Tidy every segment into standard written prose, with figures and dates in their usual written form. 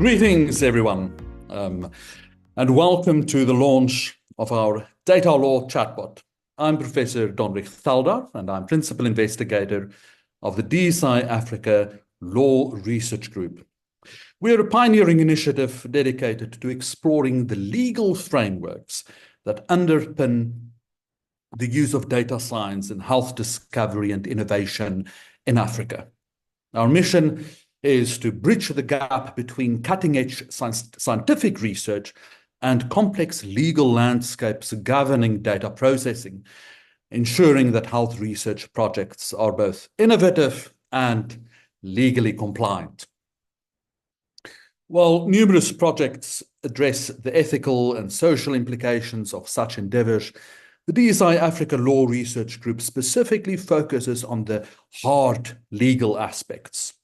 Greetings, everyone, and welcome to the launch of our Data Law chatbot. I'm Professor Donrich Thalder, and I'm Principal Investigator of the DSI Africa Law Research Group. We're a pioneering initiative dedicated to exploring the legal frameworks that underpin the use of data science in health discovery and innovation in Africa. Our mission is to bridge the gap between cutting-edge scientific research and complex legal landscapes governing data processing, ensuring that health research projects are both innovative and legally compliant. While numerous projects address the ethical and social implications of such endeavors, the DSI Africa Law Research Group specifically focuses on the hard legal aspects.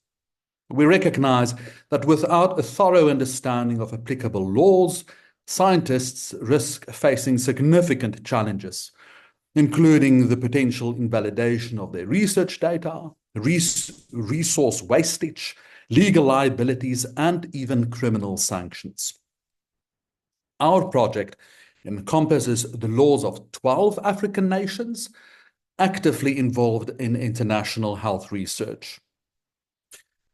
We recognize that without a thorough understanding of applicable laws, scientists risk facing significant challenges, including the potential invalidation of their research data, resource wastage, legal liabilities, and even criminal sanctions. Our project encompasses the laws of 12 African nations actively involved in international health research.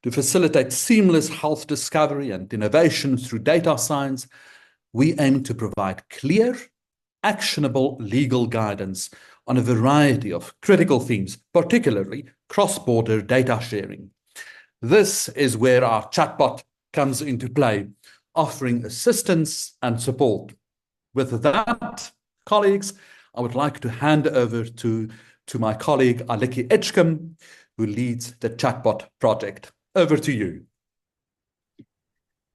To facilitate seamless health discovery and innovation through data science, we aim to provide clear, actionable legal guidance on a variety of critical themes, particularly cross-border data sharing. This is where our chatbot comes into play, offering assistance and support. With that, colleagues, I would like to hand over to my colleague Aliki Edgecombe, who leads the chatbot project. Over to you.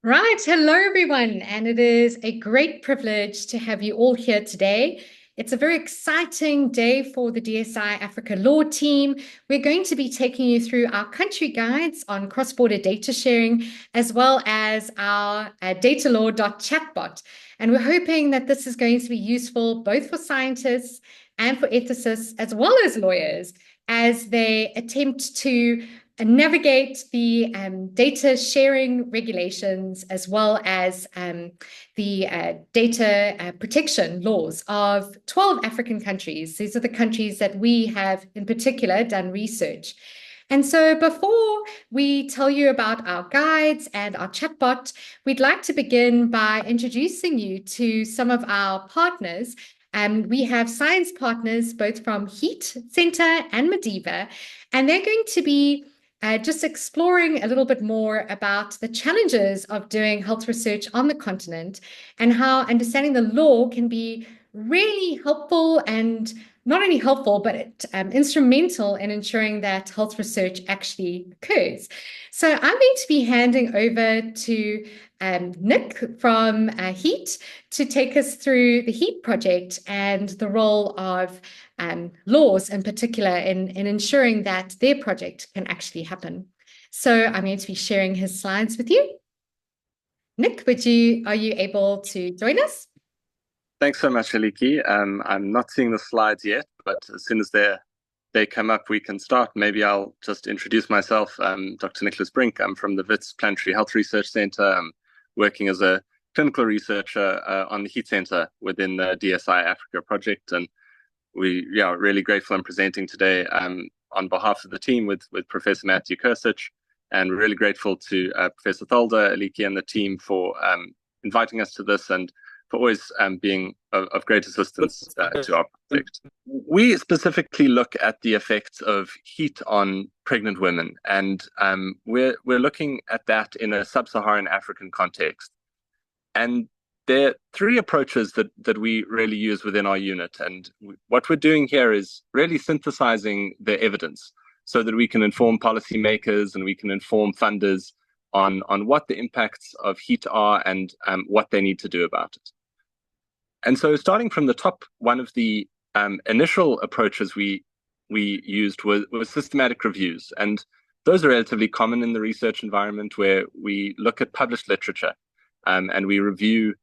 Right. Hello, everyone. And it is a great privilege to have you all here today. It's a very exciting day for the DSI Africa Law team. We're going to be taking you through our country guides on cross-border data sharing, as well as our datalaw.bot chatbot. And we're hoping that this is going to be useful both for scientists and for ethicists, as well as lawyers, as they attempt to navigate the data sharing regulations, as well as the data protection laws of 12 African countries. These are the countries that we have in particular done research. And so before we tell you about our guides and our chatbot, we'd like to begin by introducing you to some of our partners. We have science partners both from HEAT Center and Mediva, and they're going to be just exploring a little bit more about the challenges of doing health research on the continent and how understanding the law can be really helpful, and not only helpful, but instrumental in ensuring that health research actually occurs. So I'm going to be handing over to Nick from HEAT to take us through the HEAT project and the role of laws in particular in ensuring that their project can actually happen. So I'm going to be sharing his slides with you. Nick, are you able to join us? Thanks so much, Aliki. I'm not seeing the slides yet, but as soon as they come up, we can start. Maybe I'll just introduce myself. I'm Dr. Nicholas Brink. I'm from the Wits Planetary Health Research Center. I'm working as a clinical researcher on the HEAT Center within the DSI Africa project. And we are really grateful I'm presenting today on behalf of the team with Professor Matthew Kursich, and really grateful to Professor Thalder, Aliki, and the team for inviting us to this and for always being of great assistance to our project. We specifically look at the effects of heat on pregnant women, and we're looking at that in a sub-Saharan African context. And there are three approaches that we really use within our unit. And what we're doing here is really synthesizing the evidence so that we can inform policymakers and we can inform funders on what the impacts of heat are and what they need to do about it. And so starting from the top, one of the initial approaches we used was systematic reviews. And those are relatively common in the research environment, where we look at published literature and we review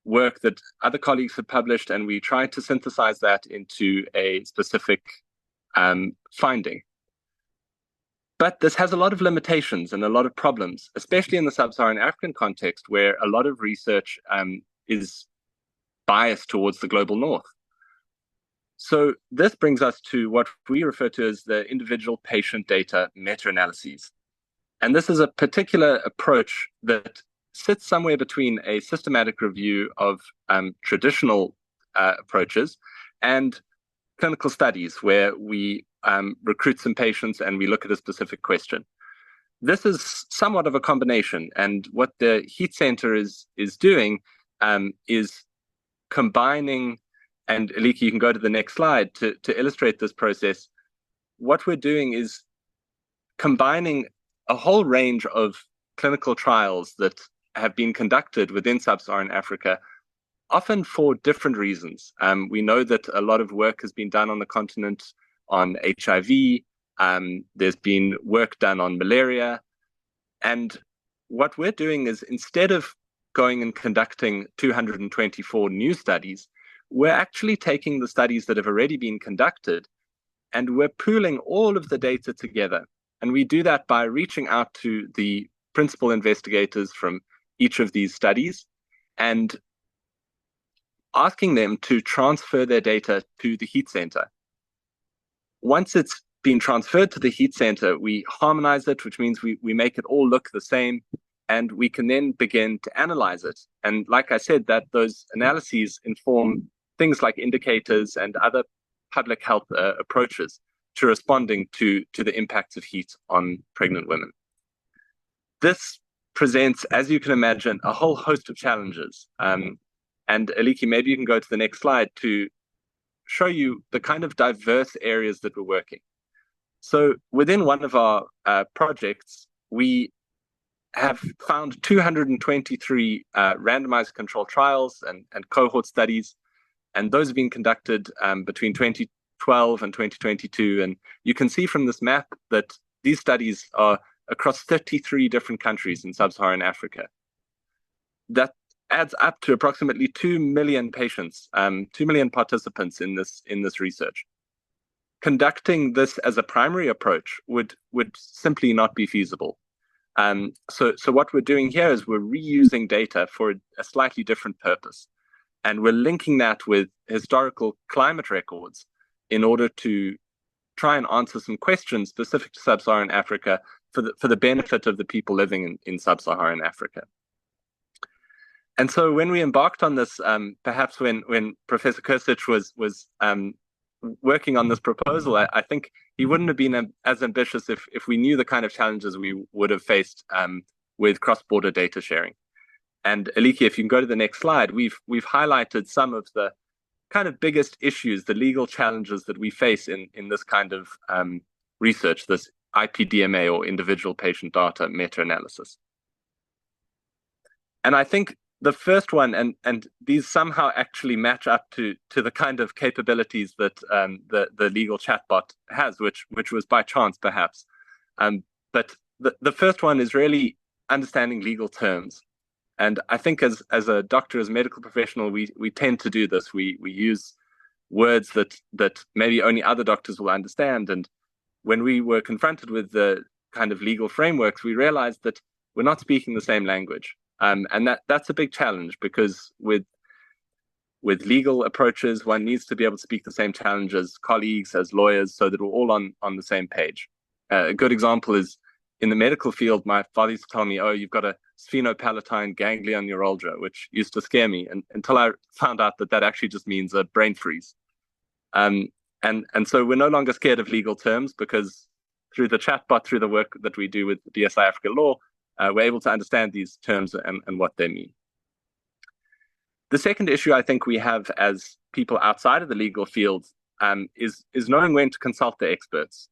work that other colleagues have published, and we try to synthesize that into a specific finding. But this has a lot of limitations and a lot of problems, especially in the sub-Saharan African context, where a lot of research is biased towards the global north. So this brings us to what we refer to as the individual patient data meta-analyses. And this is a particular approach that sits somewhere between a systematic review of traditional approaches and clinical studies where we recruit some patients and we look at a specific question. This is somewhat of a combination, and what the Heat Center is doing is combining, and Aliki, you can go to the next slide to illustrate this process. What we're doing is combining a whole range of clinical trials that have been conducted within sub-Saharan Africa, often for different reasons. We know that a lot of work has been done on the continent on HIV. There's been work done on malaria. And what we're doing is, instead of going and conducting 224 new studies, we're actually taking the studies that have already been conducted and we're pooling all of the data together. And we do that by reaching out to the principal investigators from each of these studies and asking them to transfer their data to the Heat Center. Once it's been transferred to the Heat Center, we harmonize it, which means we make it all look the same, and we can then begin to analyze it. And like I said, that those analyses inform things like indicators and other public health approaches to responding to the impacts of heat on pregnant women. This presents, as you can imagine, a whole host of challenges. And Aliki, maybe you can go to the next slide to show you the kind of diverse areas that we're working. So within one of our projects, we have found 223 randomized controlled trials and cohort studies, and those have been conducted between 2012 and 2022. And you can see from this map that these studies are across 33 different countries in sub-Saharan Africa. That adds up to approximately 2 million patients, 2 million participants in this research. Conducting this as a primary approach would simply not be feasible. So what we're doing here is we're reusing data for a slightly different purpose. And we're linking that with historical climate records in order to try and answer some questions specific to sub-Saharan Africa for the benefit of the people living in sub-Saharan Africa. And so when we embarked on this, perhaps when Professor Kursich was working on this proposal, I think he wouldn't have been as ambitious if we knew the kind of challenges we would have faced with cross-border data sharing. And Aliki, if you can go to the next slide, we've highlighted some of the kind of biggest issues, the legal challenges that we face in this kind of research, this IPDMA or individual patient data meta-analysis. And I think the first one, and these somehow actually match up to the kind of capabilities that the legal chatbot has, which was by chance perhaps. But the first one is really understanding legal terms. And I think as a doctor, as a medical professional, we tend to do this. We use words that maybe only other doctors will understand. And when we were confronted with the kind of legal frameworks, we realized that we're not speaking the same language. And that's a big challenge, because with legal approaches, one needs to be able to speak the same challenge as colleagues, as lawyers, so that we're all on the same page. A good example is in the medical field, my father used to tell me, oh, you've got a sphenopalatine ganglion neuralgia, which used to scare me until I found out that actually just means a brain freeze. And so we're no longer scared of legal terms, because through the chatbot, through the work that we do with DSI Africa Law, we're able to understand these terms and what they mean. The second issue I think we have as people outside of the legal field is knowing when to consult the experts.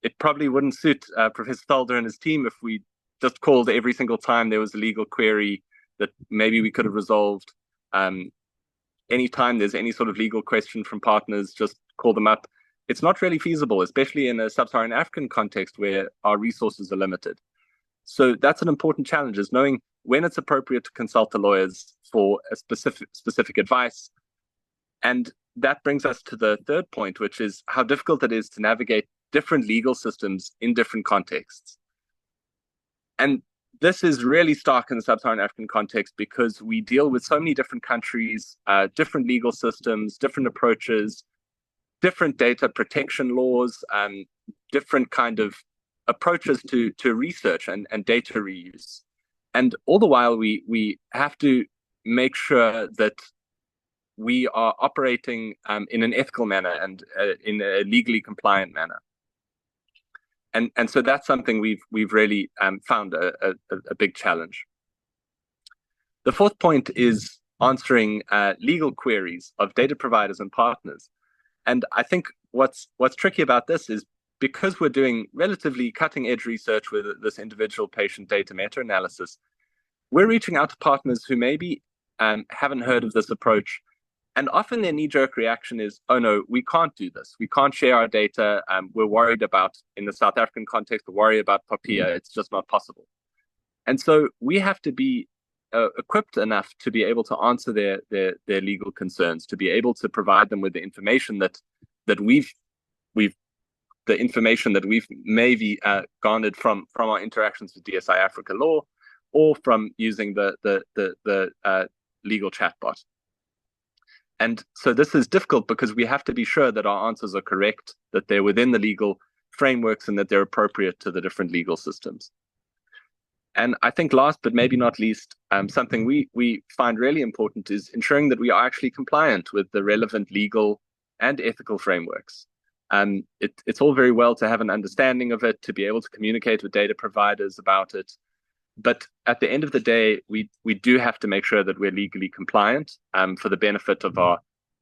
It probably wouldn't suit Professor Thalder and his team if we just called every single time there was a legal query that maybe we could have resolved. Anytime there's any sort of legal question from partners, just call them up. It's not really feasible, especially in a sub-Saharan African context where our resources are limited. So that's an important challenge, is knowing when it's appropriate to consult the lawyers for a specific advice. And that brings us to the third point, which is how difficult it is to navigate different legal systems in different contexts. And this is really stark in the sub-Saharan African context because we deal with so many different countries, different legal systems, different approaches, different data protection laws, different kind of approaches to research and data reuse. And all the while, we have to make sure that we are operating in an ethical manner and in a legally compliant manner. And so that's something we've really found a big challenge. The fourth point is answering legal queries of data providers and partners. And I think what's tricky about this is because we're doing relatively cutting-edge research with this individual patient data meta-analysis, we're reaching out to partners who maybe haven't heard of this approach. And often their knee-jerk reaction is, oh no, we can't do this. We can't share our data. We're worried about, in the South African context, we're worried about POPIA. It's just not possible. And so we have to be equipped enough to be able to answer their legal concerns, to be able to provide them with the information that we've the information that we've maybe garnered from our interactions with DSI Africa Law, or from using the legal chatbot. And so this is difficult because we have to be sure that our answers are correct, that they're within the legal frameworks, and that they're appropriate to the different legal systems. And I think last but maybe not least, something we find really important is ensuring that we are actually compliant with the relevant legal and ethical frameworks. It's all very well to have an understanding of it, to be able to communicate with data providers about it. But at the end of the day, we do have to make sure that we're legally compliant for the benefit of our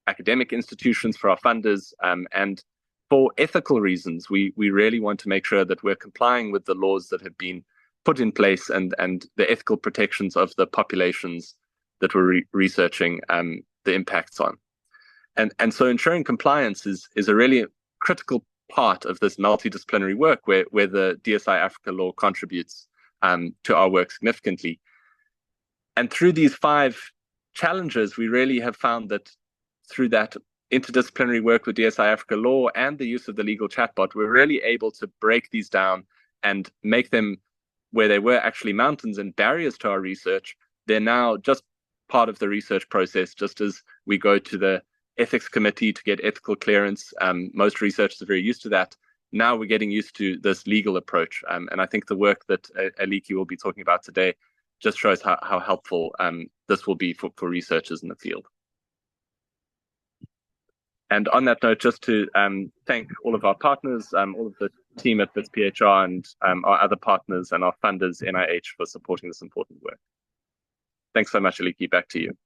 academic institutions, for our funders, and for ethical reasons. We really want to make sure that we're complying with the laws that have been put in place and the ethical protections of the populations that we're researching the impacts on. And so ensuring compliance is a really critical part of this multidisciplinary work where the DSI Africa Law contributes to our work significantly. And through these 5 challenges, we really have found that through that interdisciplinary work with DSI Africa Law and the use of the legal chatbot, we're really able to break these down and make them, where they were actually mountains and barriers to our research, they're now just part of the research process, just as we go to the ethics committee to get ethical clearance. Most researchers are very used to that. Now we're getting used to this legal approach. And I think the work that Aliki will be talking about today just shows how helpful this will be for researchers in the field. And on that note, just to thank all of our partners, all of the team at WITS PHR and our other partners and our funders, NIH, for supporting this important work. Thanks so much, Aliki. Back to you.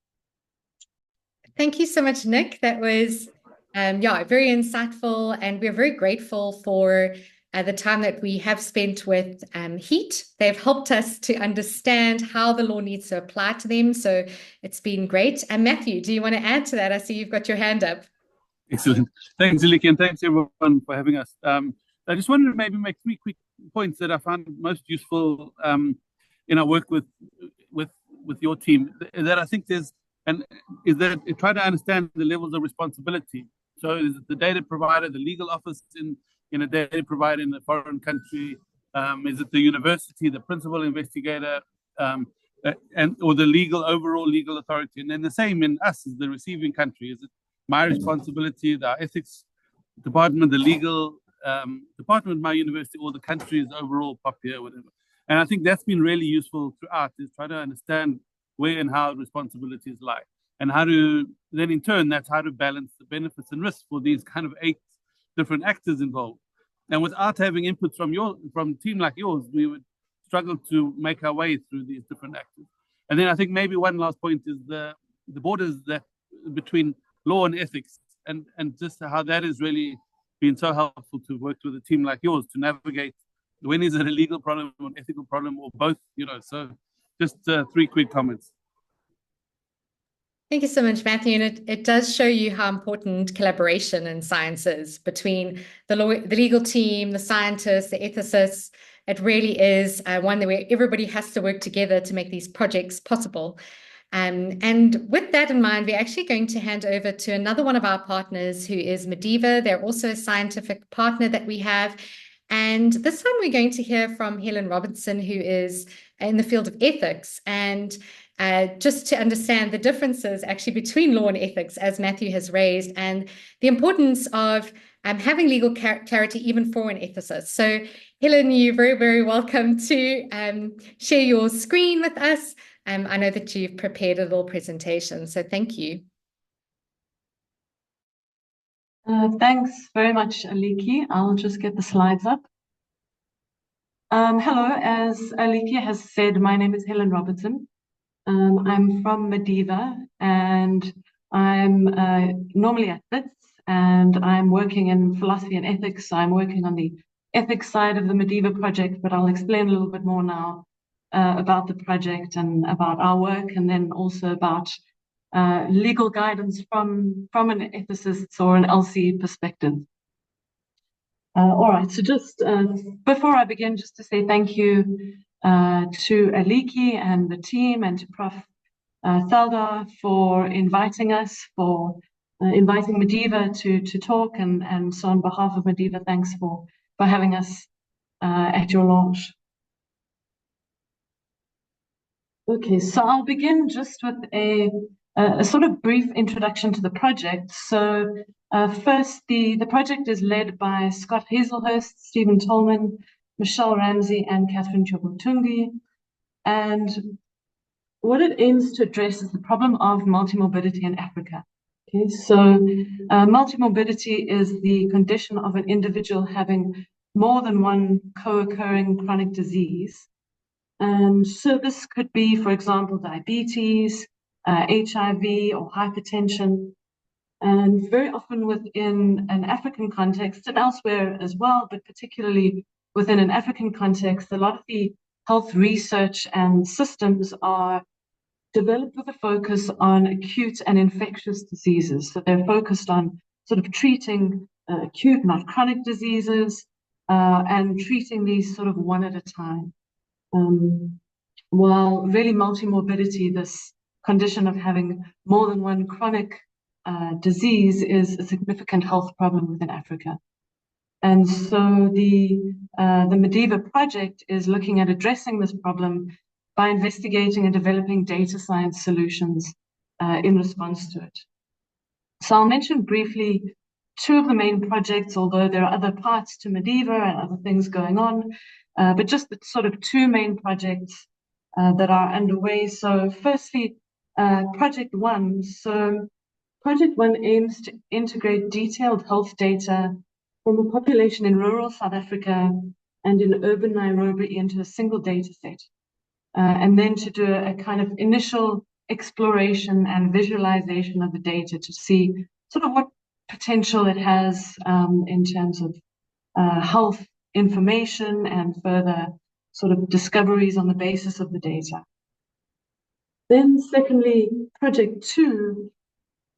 Thank you so much, Nick. That was very insightful, and we're very grateful for the time that we have spent with HEAT. They've helped us to understand how the law needs to apply to them, so it's been great. And Matthew, do you want to add to that? I see you've got your hand up. Excellent. Thanks, Aliki, and thanks everyone for having us. I just wanted to maybe make 3 quick points that I found most useful in our work with your team. That I think is that try to understand the levels of responsibility. So is it the data provider, the legal office in a data provider in a foreign country? Is it the university, the principal investigator, or the overall legal authority? And then the same in us as the receiving country. Is it my responsibility, the ethics department, the legal department of my university, or the country's overall POPIA, whatever? And I think that's been really useful throughout, is try to understand where and how responsibilities lie, and how to then in turn, that's how to balance the benefits and risks for these kind of 8 different actors involved. And without having input from a team like yours, we would struggle to make our way through these different actors. And then I think maybe one last point is the borders that between law and ethics, and just how that has really been so helpful to work with a team like yours to navigate when is it a legal problem or an ethical problem, or both, so just 3 quick comments. Thank you so much, Matthew. And it does show you how important collaboration in science is between the legal team, the scientists, the ethicists. It really is one where everybody has to work together to make these projects possible. And with that in mind, we're actually going to hand over to another one of our partners, who is Mediva. They're also a scientific partner that we have. And this time we're going to hear from Helen Robinson, who is in the field of ethics, and just to understand the differences actually between law and ethics, as Matthew has raised, and the importance of having legal clarity even for an ethicist. So Helen, you're very, very welcome to share your screen with us. I know that you've prepared a little presentation, so thank you. Thanks very much, Aliki. I'll just get the slides up. Hello, as Aliki has said, my name is Helen Robertson. I'm from Mediva, and I'm normally at WITS, and I'm working in philosophy and ethics. So I'm working on the ethics side of the Mediva project, but I'll explain a little bit more now about the project and about our work, and then also about legal guidance from an ethicist or an LC perspective. All right, so just before I begin, just to say thank you to Aliki and the team, and to Prof. Thalda for inviting us, for inviting Mediva to talk, and so on behalf of Mediva, thanks for having us at your launch. Okay, so I'll begin just with a sort of brief introduction to the project. So first, the project is led by Scott Hazelhurst, Stephen Tolman, Michelle Ramsey, and Catherine Chobutungi. And what it aims to address is the problem of multimorbidity in Africa. Okay, so multimorbidity is the condition of an individual having more than one co-occurring chronic disease. And so this could be, for example, diabetes, HIV, or hypertension. And very often within an African context, and elsewhere as well, but particularly within an African context, a lot of the health research and systems are developed with a focus on acute and infectious diseases. So they're focused on sort of treating acute, not chronic diseases, and treating these sort of one at a time. While really multimorbidity, this condition of having more than one chronic disease, is a significant health problem within Africa. And so the Mediva project is looking at addressing this problem by investigating and developing data science solutions in response to it. So I'll mention briefly two of the main projects, although there are other parts to Mediva and other things going on, but just the sort of two main projects that are underway. So firstly, Project One. So Project One aims to integrate detailed health data from a population in rural South Africa and in urban Nairobi into a single data set, and then to do a kind of initial exploration and visualization of the data to see sort of what potential it has in terms of health information and further sort of discoveries on the basis of the data. Then secondly, Project Two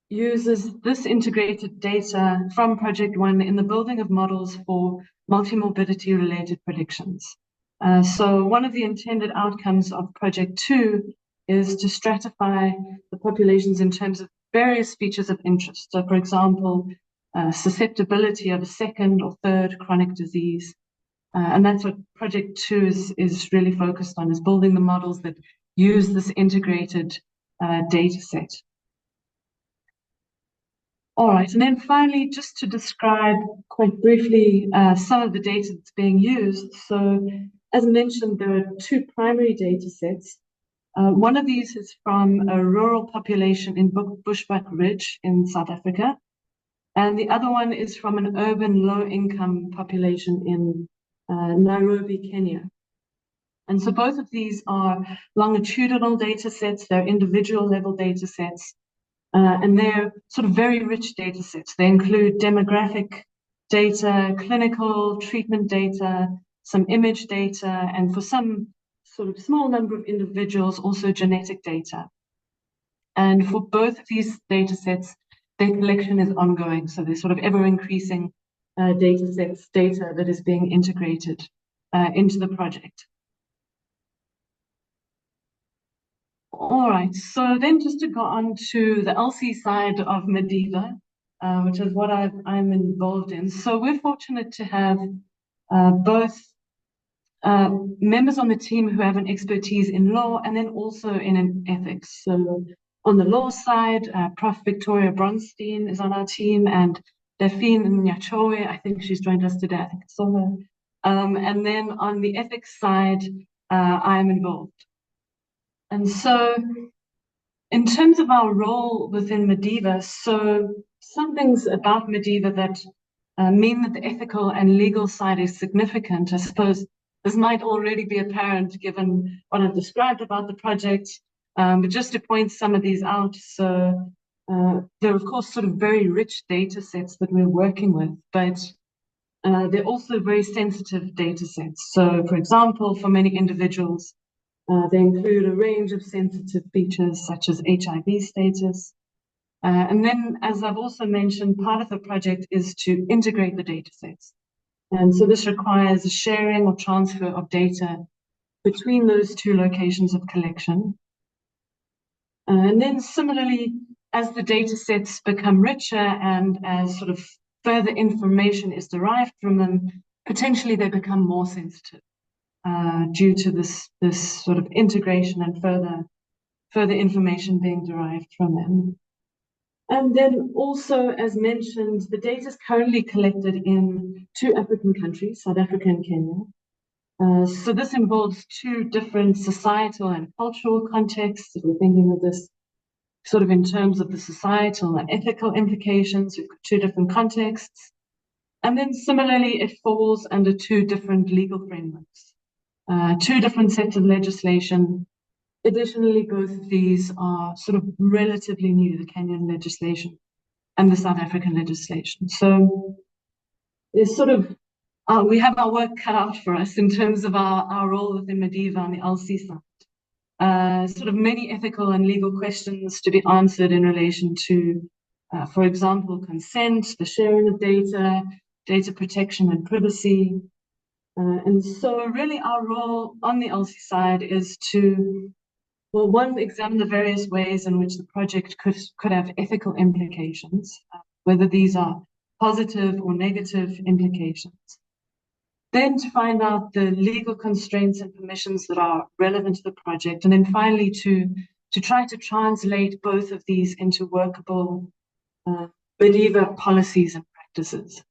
uses this integrated data from Project One in the building of models for multimorbidity related predictions. So one of the intended outcomes of Project Two is to stratify the populations in terms of various features of interest. So for example, susceptibility of a second or third chronic disease. And that's what Project Two is really focused on, is building the models that use this integrated data set. All right, and then finally, just to describe quite briefly some of the data that's being used. So as mentioned, there are two primary data sets. One of these is from a rural population in Bushbuck Ridge in South Africa. And the other one is from an urban low-income population in Nairobi, Kenya. And so both of these are longitudinal data sets, they're individual level data sets, and they're sort of very rich data sets. They include demographic data, clinical treatment data, some image data, and for some sort of small number of individuals, also genetic data. And for both of these data sets, their collection is ongoing. So there's sort of ever increasing data sets, data that is being integrated into the project. All right, so then just to go on to the LC side of Mediva, which is what I'm involved in. So we're fortunate to have both members on the team who have an expertise in law and then also in ethics. So on the law side, Prof. Victoria Bronstein is on our team, and Daphine Nyachowe, I think she's joined us today, I think I saw her. And then on the ethics side, I'm involved. And so in terms of our role within Mediva, so some things about Mediva that mean that the ethical and legal side is significant. I suppose this might already be apparent given what I've described about the project, but just to point some of these out. So there are, of course, sort of very rich data sets that we're working with, but they're also very sensitive data sets. So, for example, for many individuals, they include a range of sensitive features such as HIV status. And then, as I've also mentioned, part of the project is to integrate the data sets. And so this requires a sharing or transfer of data between those two locations of collection. And then similarly, as the data sets become richer and as sort of further information is derived from them, potentially they become more sensitive due to this sort of integration and further information being derived from them. And then also, as mentioned, the data is currently collected in 2 African countries, South Africa and Kenya. So this involves 2 different societal and cultural contexts. If we're thinking of this sort of in terms of the societal and ethical implications, we've got 2 different contexts. And then similarly, it falls under 2 different legal frameworks, 2 different sets of legislation. Additionally, both of these are sort of relatively new, the Kenyan legislation and the South African legislation. So there's sort of, we have our work cut out for us in terms of our role within Mediva on the LC side. Sort of many ethical and legal questions to be answered in relation to, for example, consent, the sharing of data, data protection and privacy. And so really our role on the LC side is to, well, one, examine the various ways in which the project could have ethical implications, whether these are positive or negative implications. Then to find out the legal constraints and permissions that are relevant to the project. And then finally to try to translate both of these into workable Mediva policies and practices.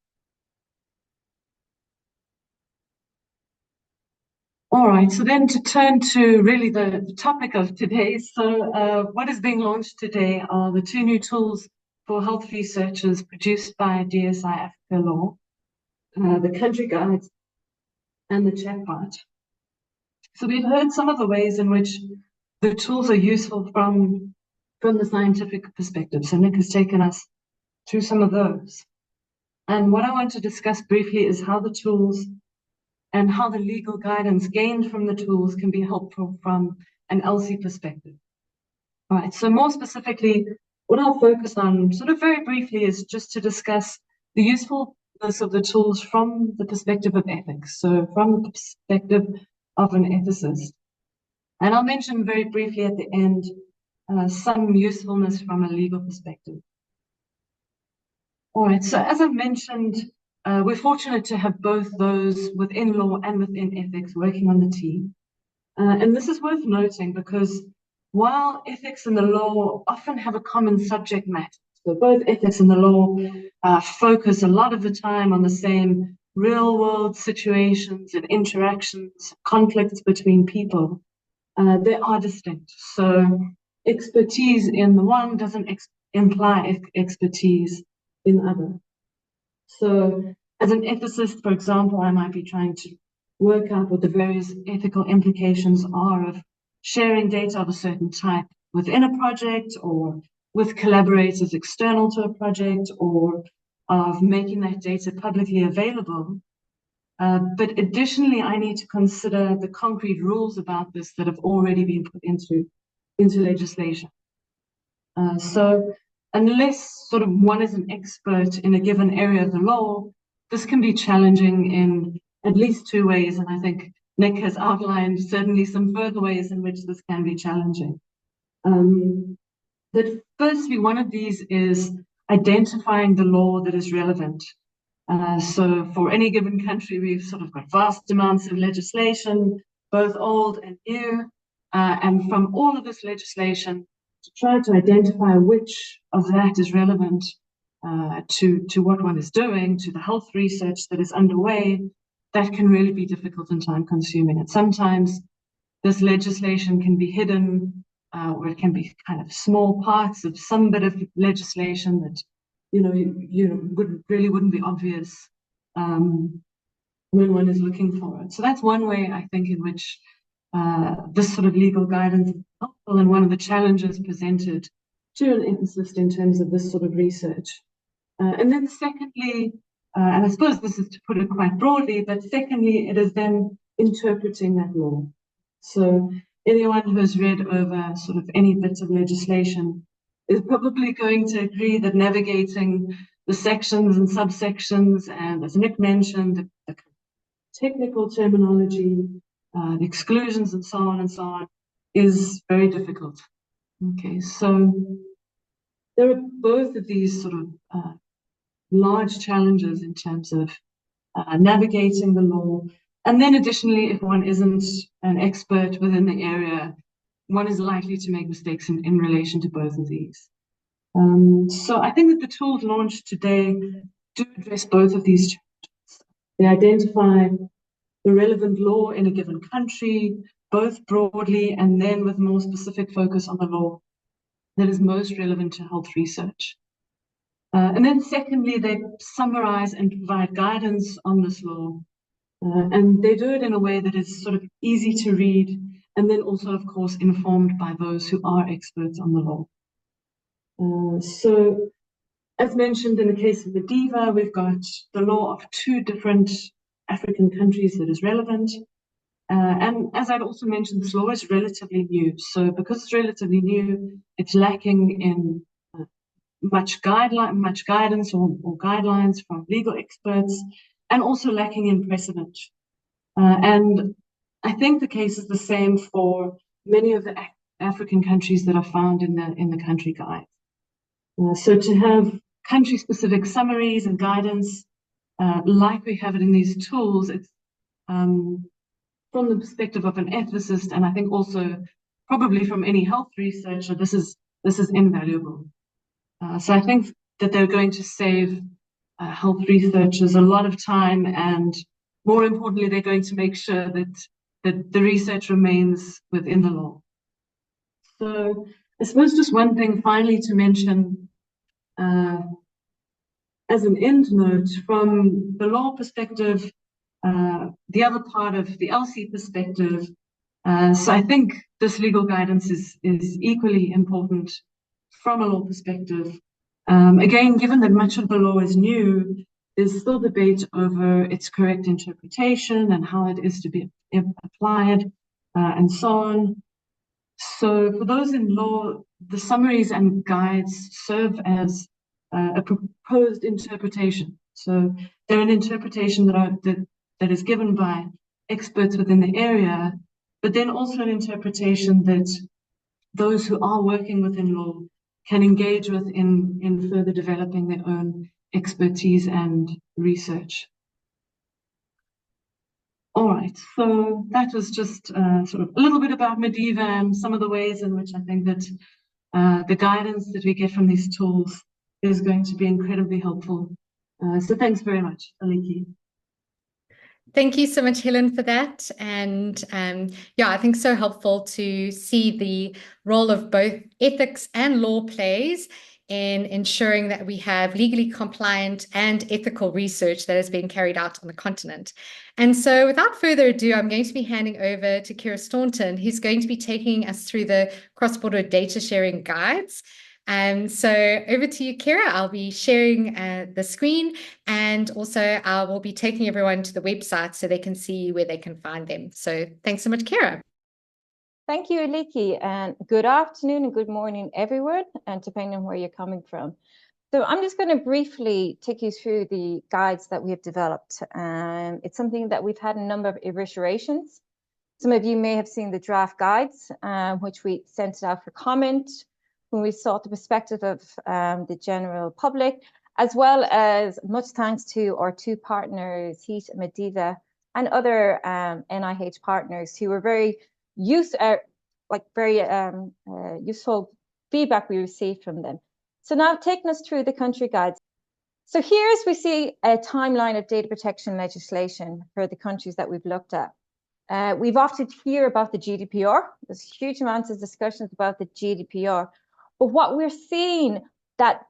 All right, so then to turn to really the topic of today. So what is being launched today are the 2 new tools for health researchers produced by DSI Africa Law, the country guides and the chatbot. So we've heard some of the ways in which the tools are useful from the scientific perspective. So Nick has taken us through some of those. And what I want to discuss briefly is how the tools and how the legal guidance gained from the tools can be helpful from an LC perspective. All right, so more specifically, what I'll focus on sort of very briefly is just to discuss the usefulness of the tools from the perspective of ethics, so from the perspective of an ethicist. And I'll mention very briefly at the end some usefulness from a legal perspective. All right, so as I mentioned, we're fortunate to have both those within law and within ethics working on the team. And this is worth noting because while ethics and the law often have a common subject matter, so both ethics and the law focus a lot of the time on the same real world situations and interactions, conflicts between people, they are distinct. So expertise in the one doesn't imply expertise in the other. So as an ethicist, for example, I might be trying to work out what the various ethical implications are of sharing data of a certain type within a project or with collaborators external to a project or of making that data publicly available. But additionally, I need to consider the concrete rules about this that have already been put into legislation. So unless sort of one is an expert in a given area of the law, this can be challenging in at least 2 ways. And I think Nick has outlined certainly some further ways in which this can be challenging. That firstly, one of these is identifying the law that is relevant. So for any given country, we've sort of got vast amounts of legislation, both old and new. And from all of this legislation, to try to identify which of that is relevant to what one is doing, to the health research that is underway, that can really be difficult and time consuming. And sometimes this legislation can be hidden, or it can be kind of small parts of some bit of legislation that wouldn't be obvious when one is looking for it. So that's one way I think in which this sort of legal guidance is helpful, and one of the challenges presented to an ethicist in terms of this sort of research. And then secondly, and I suppose this is to put it quite broadly, but secondly, it is then interpreting that law. So anyone who has read over sort of any bits of legislation is probably going to agree that navigating the sections and subsections, and as Nick mentioned, the technical terminology, the exclusions and so on, is very difficult. Okay, so there are both of these sort of large challenges in terms of navigating the law. And then additionally, if one isn't an expert within the area, one is likely to make mistakes in relation to both of these. So I think that the tools launched today do address both of these challenges. They identify the relevant law in a given country, both broadly and then with more specific focus on the law that is most relevant to health research. And then secondly, they summarize and provide guidance on this law. And they do it in a way that is sort of easy to read, and then also, of course, informed by those who are experts on the law. So, as mentioned in the case of Mediva, we've got the law of 2 different African countries that is relevant. And as I'd also mentioned, this law is relatively new. So because it's relatively new, it's lacking in much guidance or guidelines from legal experts, and also lacking in precedent. And I think the case is the same for many of the African countries that are found in the country guide. So to have country-specific summaries and guidance, like we have it in these tools, it's from the perspective of an ethicist, and I think also probably from any health researcher, this is invaluable. So I think that they're going to save health researchers a lot of time, and more importantly, they're going to make sure that the research remains within the law. So I suppose just one thing finally to mention as an end note, from the law perspective, the other part of the LC perspective, so I think this legal guidance is equally important from a law perspective. Again, given that much of the law is new, there's still debate over its correct interpretation and how it is to be applied, and so on. So for those in law, the summaries and guides serve as a proposed interpretation. So they're an interpretation that is given by experts within the area, but then also an interpretation that those who are working within law can engage with in further developing their own expertise and research. All right, so that was just sort of a little bit about Mediva and some of the ways in which I think that the guidance that we get from these tools is going to be incredibly helpful. So thanks very much, Aliki. Thank you so much, Helen, for that. And yeah, I think so helpful to see the role of both ethics and law plays in ensuring that we have legally compliant and ethical research that is being carried out on the continent. And so without further ado, I'm going to be handing over to Kira Staunton, who's going to be taking us through the cross-border data sharing guides. So over to you, Kira. I'll be sharing the screen, and also I will be taking everyone to the website so they can see where they can find them. So thanks so much, Kira. Thank you, Aliki, and good afternoon and good morning, everyone, and depending on where you're coming from. So I'm just going to briefly take you through the guides that we have developed. It's something that we've had a number of iterations. Some of you may have seen the draft guides, which we sent out for comment when we sought the perspective of the general public, as well as much thanks to our two partners, HEAT and Mediva, and other NIH partners who were very useful feedback we received from them. So now taking us through the country guides. So here's we see a timeline of data protection legislation for the countries that we've looked at. We've often hear about the GDPR. There's huge amounts of discussions about the GDPR. But what we're seeing that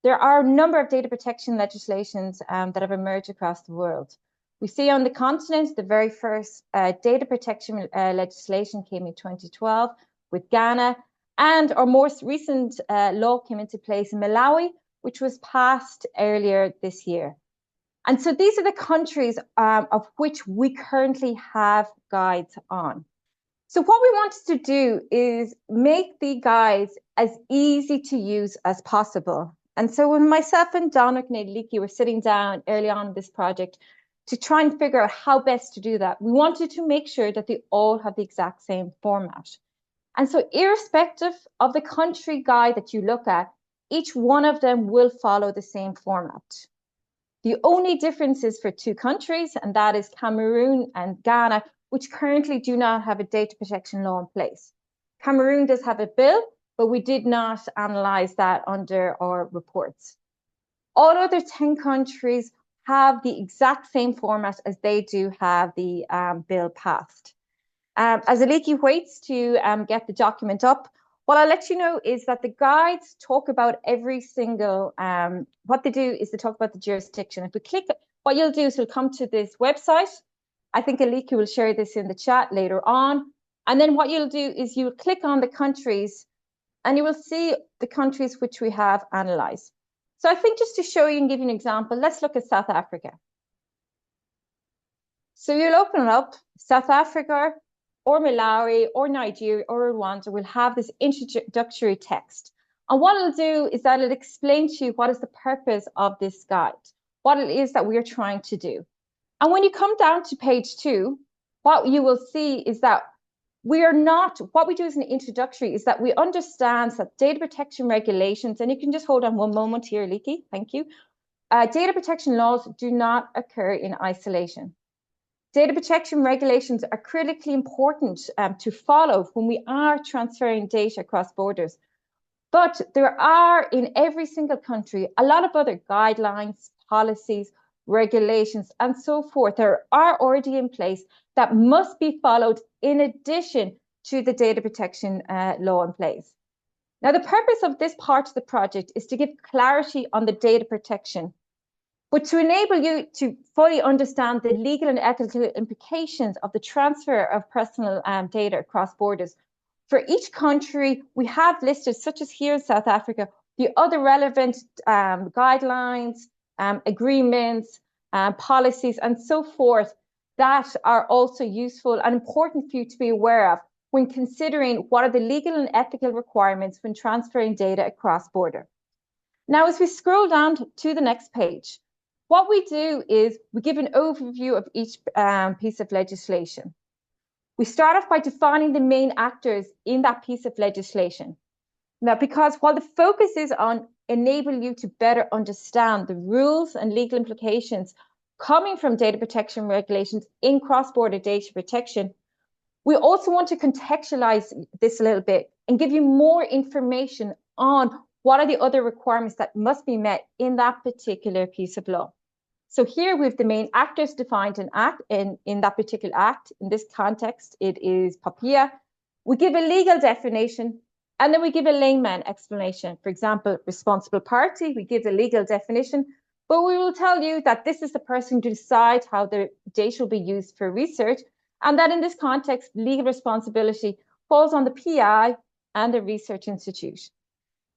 there are a number of data protection legislations that have emerged across the world. We see on the continent, the very first data protection legislation came in 2012 with Ghana, and our most recent law came into place in Malawi, which was passed earlier this year. And so these are the countries of which we currently have guides on. So what we wanted to do is make the guides as easy to use as possible. And so when myself and Dominic and Leakey were sitting down early on in this project to try and figure out how best to do that, we wanted to make sure that they all have the exact same format. And so irrespective of the country guide that you look at, each one of them will follow the same format. The only difference is for two countries, and that is Cameroon and Ghana, which currently do not have a data protection law in place. Cameroon does have a bill, but we did not analyze that under our reports. All other 10 countries have the exact same format as they do have the bill passed. As Aliki waits to get the document up, what I'll let you know is that the guides talk about every single, what they do is they talk about the jurisdiction. If we click, what you'll do is you'll come to this website. I think Aliki will share this in the chat later on. And then what you'll do is you'll click on the countries and you will see the countries which we have analyzed. So I think just to show you and give you an example, let's look at South Africa. So you'll open it up, South Africa, or Malawi, or Nigeria, or Rwanda will have this introductory text. And what it'll do is that it'll explain to you what is the purpose of this guide, what it is that we are trying to do. And when you come down to page 2, what you will see is that what we do as an introductory is that we understand that data protection regulations, and you can just hold on one moment here, Leakey, thank you. Data protection laws do not occur in isolation. Data protection regulations are critically important to follow when we are transferring data across borders. But there are in every single country a lot of other guidelines, policies, regulations, and so forth that are already in place that must be followed in addition to the data protection law in place. Now, the purpose of this part of the project is to give clarity on the data protection, but to enable you to fully understand the legal and ethical implications of the transfer of personal data across borders. For each country, we have listed, such as here in South Africa, the other relevant guidelines, agreements, policies, and so forth that are also useful and important for you to be aware of when considering what are the legal and ethical requirements when transferring data across border. Now, as we scroll down to the next page, what we do is we give an overview of each piece of legislation. We start off by defining the main actors in that piece of legislation. Now, because while the focus is on enabling you to better understand the rules and legal implications coming from data protection regulations in cross-border data protection, we also want to contextualize this a little bit and give you more information on what are the other requirements that must be met in that particular piece of law. So here we have the main actors defined in that particular act. In this context, it is PAPIA. We give a legal definition, and then we give a layman explanation. For example, responsible party, we give the legal definition, but we will tell you that this is the person to decide how the data will be used for research, and that in this context, legal responsibility falls on the PI and the research institute.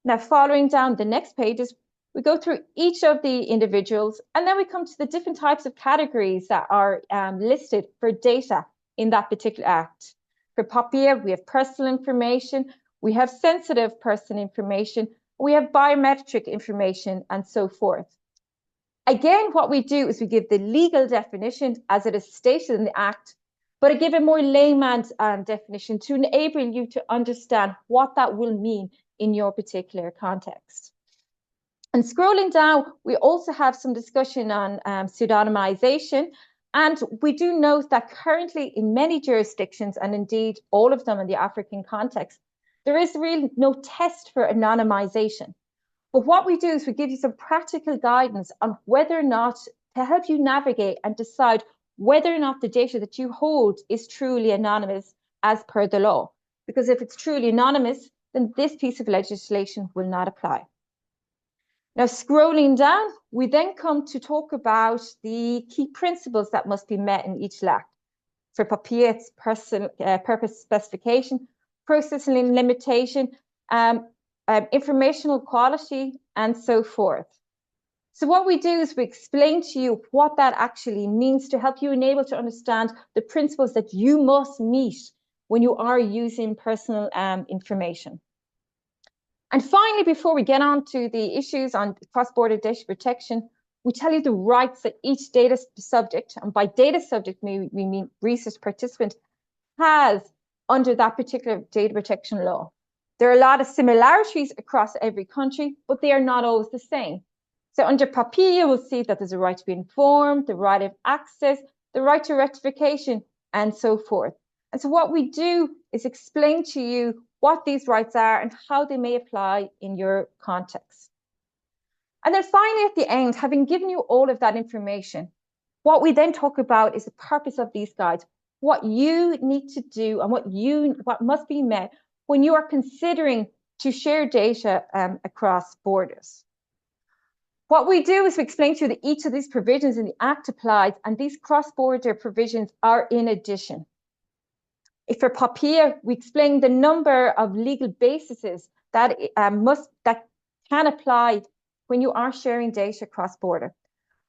Now, following down the next pages, we go through each of the individuals, and then we come to the different types of categories that are listed for data in that particular act. For PAPIA, we have personal information, we have sensitive personal information, we have biometric information, and so forth. Again, what we do is we give the legal definition as it is stated in the act, but I give a more layman's definition to enable you to understand what that will mean in your particular context. And scrolling down, we also have some discussion on pseudonymization. And we do note that currently in many jurisdictions, and indeed all of them in the African context, there is really no test for anonymization. But what we do is we give you some practical guidance on whether or not to help you navigate and decide whether or not the data that you hold is truly anonymous as per the law. Because if it's truly anonymous, then this piece of legislation will not apply. Now, scrolling down, we then come to talk about the key principles that must be met in each LAC. For PAPIA, it's purpose specification, processing limitation, informational quality, and so forth. So what we do is we explain to you what that actually means to help you enable to understand the principles that you must meet when you are using personal information. And finally, before we get on to the issues on cross-border data protection, we tell you the rights that each data subject, and by data subject we mean research participant, has under that particular data protection law. There are a lot of similarities across every country, but they are not always the same. So under PAPIA, we'll see that there's a right to be informed, the right of access, the right to rectification, and so forth. And so what we do is explain to you what these rights are and how they may apply in your context. And then finally, at the end, having given you all of that information, what we then talk about is the purpose of these guides, what you need to do and what must be met when you are considering to share data across borders. What we do is we explain to you that each of these provisions in the Act applies, and these cross-border provisions are in addition. If for PAPIA, we explain the number of legal bases that can apply when you are sharing data cross-border.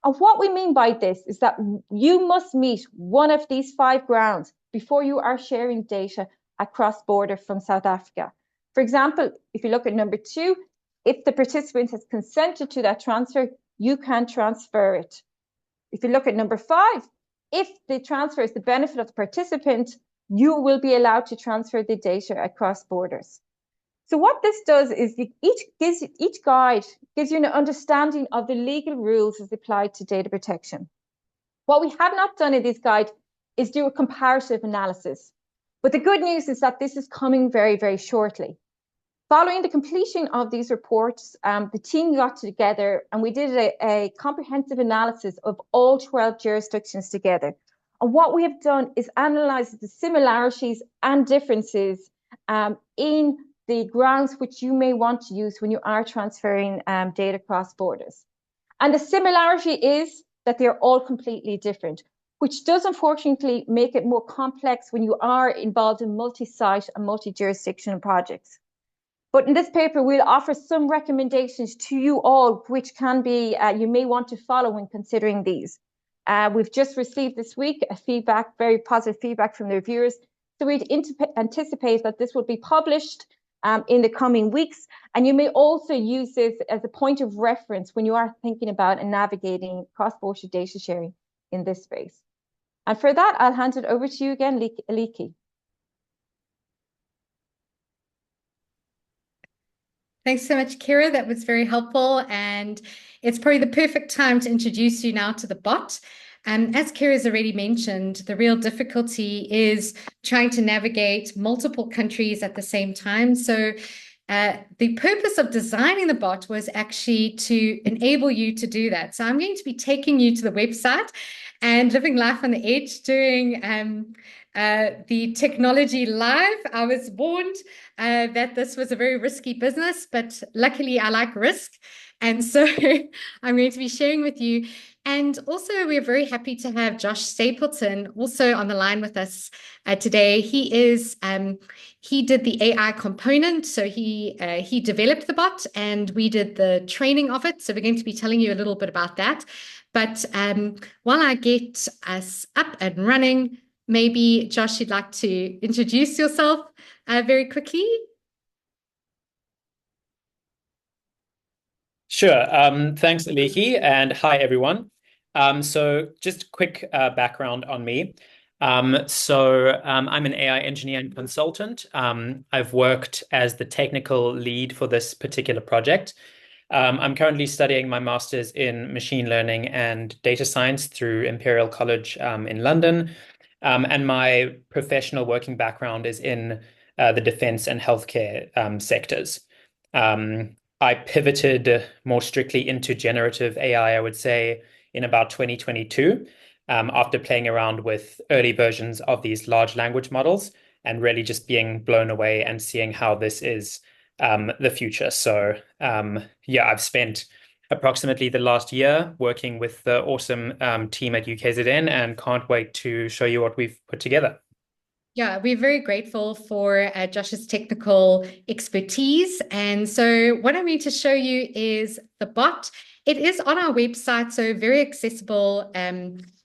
And what we mean by this is that you must meet one of these 5 grounds before you are sharing data across border from South Africa. For example, if you look at number 2, if the participant has consented to that transfer, you can transfer it. If you look at number 5, if the transfer is the benefit of the participant, you will be allowed to transfer the data across borders. So what this does is each guide gives you an understanding of the legal rules as applied to data protection. What we have not done in this guide is do a comparative analysis. But the good news is that this is coming very, very shortly. Following the completion of these reports, the team got together and we did a comprehensive analysis of all 12 jurisdictions together. And what we have done is analyze the similarities and differences in the grounds which you may want to use when you are transferring data across borders. And the similarity is that they're all completely different, which does unfortunately make it more complex when you are involved in multi-site and multi-jurisdictional projects. But in this paper, we'll offer some recommendations to you all, which can be, you may want to follow when considering these. We've just received this week very positive feedback from the reviewers. So we'd anticipate that this will be published in the coming weeks. And you may also use this as a point of reference when you are thinking about and navigating cross-border data sharing in this space. And for that, I'll hand it over to you again, Aliki. Thanks so much, Kira. That was very helpful. And it's probably the perfect time to introduce you now to the bot. As Kira has already mentioned, the real difficulty is trying to navigate multiple countries at the same time. So the purpose of designing the bot was actually to enable you to do that. So I'm going to be taking you to the website and living life on the edge, doing the technology live. I was warned that this was a very risky business, but luckily I like risk. And so I'm going to be sharing with you. And also, we're very happy to have Josh Stapleton also on the line with us today. He did the AI component, so he developed the bot, and we did the training of it. So we're going to be telling you a little bit about that. But while I get us up and running, maybe Josh, you'd like to introduce yourself very quickly. Sure. Thanks, Aliki, and hi, everyone. So just a quick background on me. I'm an AI engineer and consultant. I've worked as the technical lead for this particular project. I'm currently studying my master's in machine learning and data science through Imperial College in London. And my professional working background is in the defense and healthcare sectors. I pivoted more strictly into generative AI, I would say, in about 2022, after playing around with early versions of these large language models and really just being blown away and seeing how this is the future. Yeah, I've spent approximately the last year working with the awesome team at UKZN and can't wait to show you what we've put together. Yeah, we're very grateful for Josh's technical expertise. And so what I'm going to show you is the bot. It is on our website, so very accessible.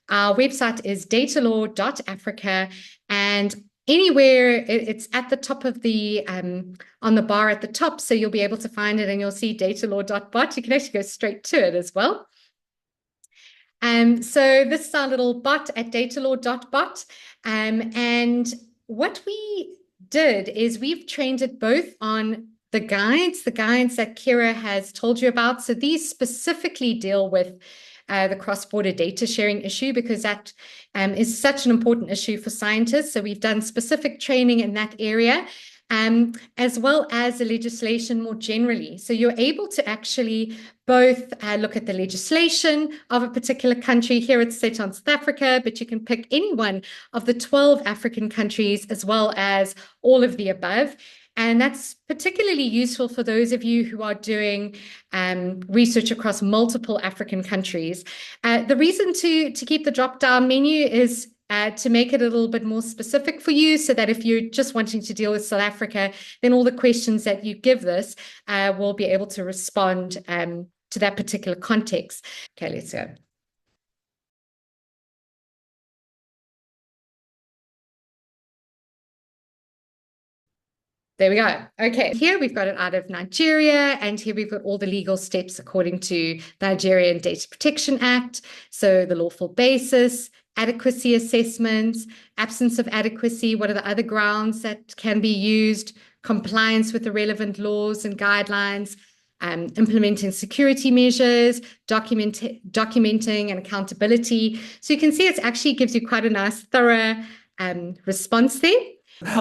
Our website is datalaw.africa, and anywhere it's at the top of the on the bar at the top, so you'll be able to find it and you'll see datalaw.bot. You can actually go straight to it as well. So this is our little bot at datalaw.bot. And what we did is we've trained it both on the guides that Kira has told you about. So these specifically deal with the cross-border data sharing issue, because that is such an important issue for scientists. So we've done specific training in that area, as well as the legislation more generally. So you're able to actually both look at the legislation of a particular country. Here it's set on South Africa, but you can pick any one of the 12 African countries, as well as all of the above. And that's particularly useful for those of you who are doing research across multiple African countries. The reason to keep the drop-down menu is to make it a little bit more specific for you, so that if you're just wanting to deal with South Africa, then all the questions that you give this will be able to respond to that particular context. Okay, let's go. There we go. Okay, here we've got it out of Nigeria, and here we've got all the legal steps according to the Nigerian Data Protection Act. So the lawful basis, adequacy assessments, absence of adequacy, what are the other grounds that can be used, compliance with the relevant laws and guidelines, implementing security measures, documenting and accountability. So you can see it actually gives you quite a nice, thorough response there.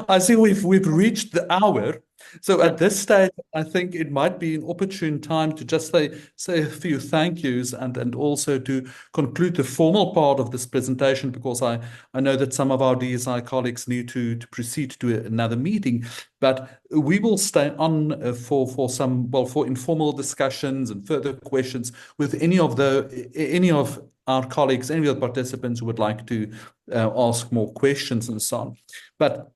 I see we've reached the hour. So at this stage, I think it might be an opportune time to just say a few thank yous and also to conclude the formal part of this presentation, because I know that some of our DSI colleagues need to proceed to another meeting, but we will stay on for informal discussions and further questions with any of our colleagues, any of the participants who would like to ask more questions and so on. But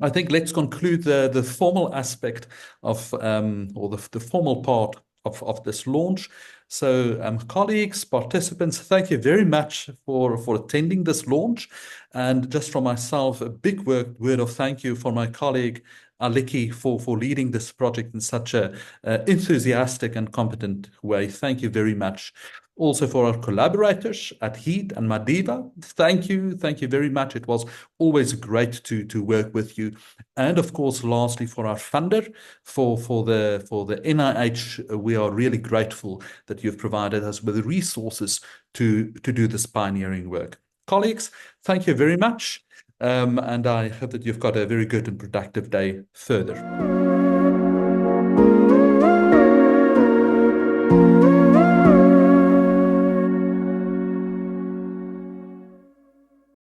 I think let's conclude the formal aspect of or the formal part of this launch. So colleagues, participants, thank you very much for attending this launch. And just from myself, a big word of thank you for my colleague Aliki for leading this project in such a enthusiastic and competent way. Thank you very much. Also for our collaborators at Heat and Madiba, thank you very much. It was always great to work with you. And of course, lastly, for our funder, for the NIH, we are really grateful that you've provided us with the resources to do this pioneering work. Colleagues, thank you very much. And I hope that you've got a very good and productive day further.